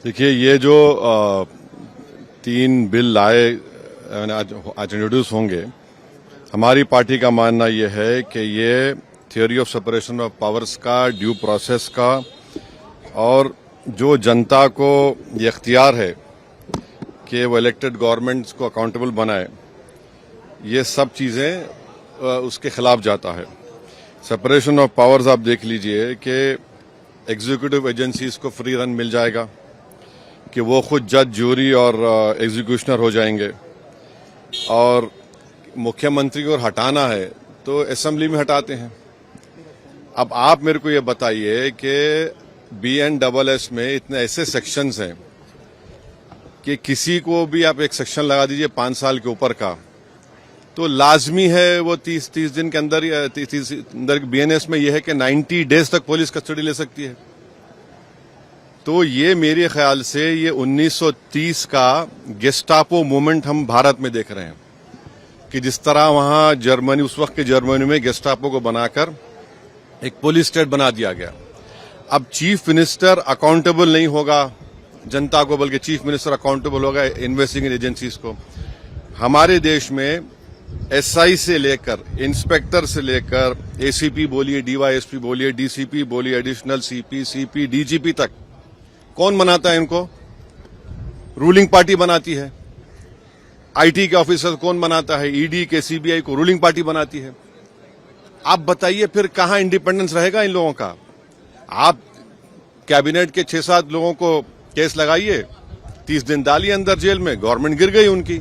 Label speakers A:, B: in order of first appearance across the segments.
A: देखिए, ये जो 3 बिल लाए आज इंट्रोड्यूस होंगे, हमारी पार्टी का मानना ये है कि ये theory of separation of powers का, ड्यू प्रोसेस का और जो जनता को ये इख्तियार है कि वो इलेक्टेड गवर्नमेंट्स को अकाउंटेबल बनाए, ये सब चीज़ें उसके खिलाफ जाता है। सेपरेशन ऑफ पावर्स आप देख लीजिए कि एग्जीक्यूटिव एजेंसीज को फ्री रन मिल जाएगा कि वो खुद जज, ज्यूरी और एग्जीक्यूशनर हो जाएंगे, और मुख्यमंत्री को हटाना है तो असेंबली में हटाते हैं। अब आप मेरे को ये बताइए कि BNSS में इतने ऐसे सेक्शंस हैं कि किसी को भी आप एक सेक्शन लगा दीजिए 5 साल के ऊपर का, तो लाजमी है वो 30 दिन के अंदर, 30 अंदर BNS में यह है कि 90 डेज तक पुलिस कस्टडी ले सकती है। तो ये मेरे ख्याल से ये 1930 का गेस्टापो मूवमेंट हम भारत में देख रहे हैं कि जिस तरह वहां जर्मनी, उस वक्त के जर्मनी में गेस्टापो को बनाकर एक पुलिस स्टेट बना दिया गया। अब चीफ मिनिस्टर अकाउंटेबल नहीं होगा जनता को, बल्कि चीफ मिनिस्टर अकाउंटेबल होगा इन्वेस्टिगेटिंग एजेंसीज को। हमारे देश में SI से लेकर, इंस्पेक्टर से लेकर, ACP बोलिए, DYSP बोलिए, DCP बोलिए, एडिशनल CP, DGP तक कौन बनाता है इनको? रूलिंग पार्टी बनाती है। IT के ऑफिसर कौन बनाता है? ED के, CBI को रूलिंग पार्टी बनाती है। आप बताइए फिर कहां इंडिपेंडेंस रहेगा इन लोगों का? आप कैबिनेट के 6-7 लोगों को केस लगाइए, 30 दिन डालिए अंदर जेल में, गवर्नमेंट गिर गई उनकी।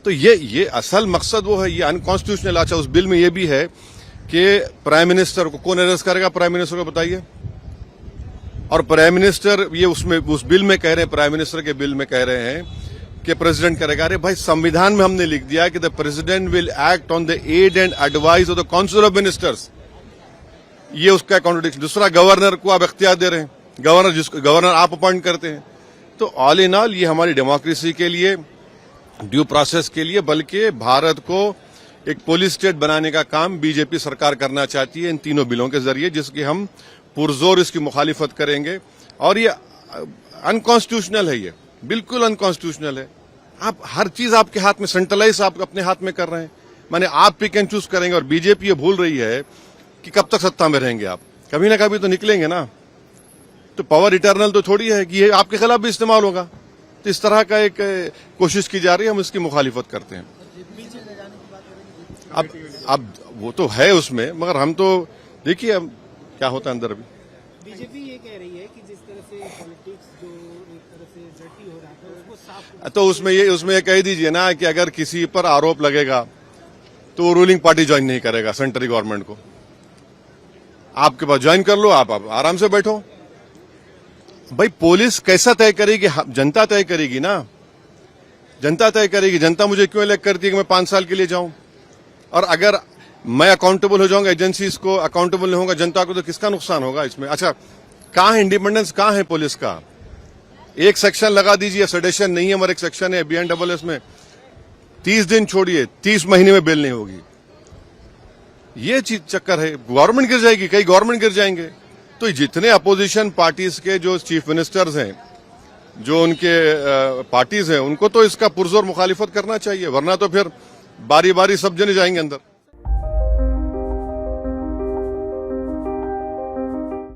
A: तो ये असल मकसद वो है, ये अनकॉन्स्टिट्यूशनल। अच्छा, उस बिल में ये भी है कि प्राइम मिनिस्टर को कौन अरेस्ट करेगा? प्राइम मिनिस्टर को बताइए। और प्राइम मिनिस्टर, ये उसमें उस बिल में कह रहे हैं, प्राइम मिनिस्टर के बिल में कह रहे हैं कि प्रेसिडेंट करेगा। अरे भाई, संविधान में हमने लिख दिया कि the president will act on the aid and advice of the council of ministers. ये उसका कॉन्ट्रडिक्शन। दूसरा, गवर्नर को आप इख्तियार दे रहे हैं, गवर्नर आप अपॉइंट करते हैं। तो ऑल इन ऑल ये हमारी डेमोक्रेसी के लिए, ड्यू प्रोसेस के लिए, बल्कि भारत को एक पुलिस स्टेट बनाने का काम बीजेपी सरकार करना चाहती है इन तीनों बिलों के जरिए, जिसकी हम पुरजोर इसकी मुखालिफत करेंगे। और ये अनकॉन्स्टिट्यूशनल है, ये बिल्कुल अनकॉन्स्टिट्यूशनल है। आप हर चीज आपके हाथ में, सेंट्रलाइज आप अपने हाथ में कर रहे हैं। माने आप पिक एंड चूज करेंगे, और बीजेपी ये भूल रही है कि कब तक सत्ता में रहेंगे आप, कभी ना कभी तो निकलेंगे ना। तो पावर इटर्नल तो थोड़ी है कि ये आपके खिलाफ भी इस्तेमाल होगा। तो इस तरह का एक कोशिश की जा रही है, हम इसकी मुखालिफत करते हैं। अब वो तो है उसमें, मगर हम तो देखिए अब क्या होता है अंदर। अभी
B: बीजेपी ये कह रही है कि जिस तरह से पॉलिटिक्स जो एक तरह से डर्टी हो रहा था उसको साफ,
A: तो उसमें ये कह दीजिए ना कि अगर किसी पर आरोप लगेगा तो वो रूलिंग पार्टी ज्वाइन नहीं करेगा सेंट्रल गवर्नमेंट को। आपके पास ज्वाइन कर लो, आप आराम से बैठो। भाई, पुलिस कैसा तय करेगी? जनता तय करेगी ना, जनता तय करेगी। जनता मुझे क्यों इलेक्ट करती है कि मैं 5 साल के लिए जाऊं? और अगर मैं अकाउंटेबल हो जाऊंगा, एजेंसीज को अकाउंटेबल नहीं होगा जनता को, तो किसका नुकसान होगा इसमें? अच्छा, कहां है इंडिपेंडेंस, कहां है पुलिस का? एक सेक्शन लगा दीजिए, सेडेशन नहीं है, मगर एक सेक्शन है BNSS में 30 दिन छोड़िए, 30 महीने में बेल नहीं होगी। ये चीज चक्कर है, गवर्नमेंट गिर जाएगी, कई गवर्नमेंट गिर जाएंगे। तो जितने अपोजिशन पार्टीज के जो चीफ मिनिस्टर्स हैं, जो उनके पार्टीज हैं, उनको तो इसका पुरजोर मुखालिफत करना चाहिए, वरना तो फिर बारी बारी सब जने जाएंगे अंदर।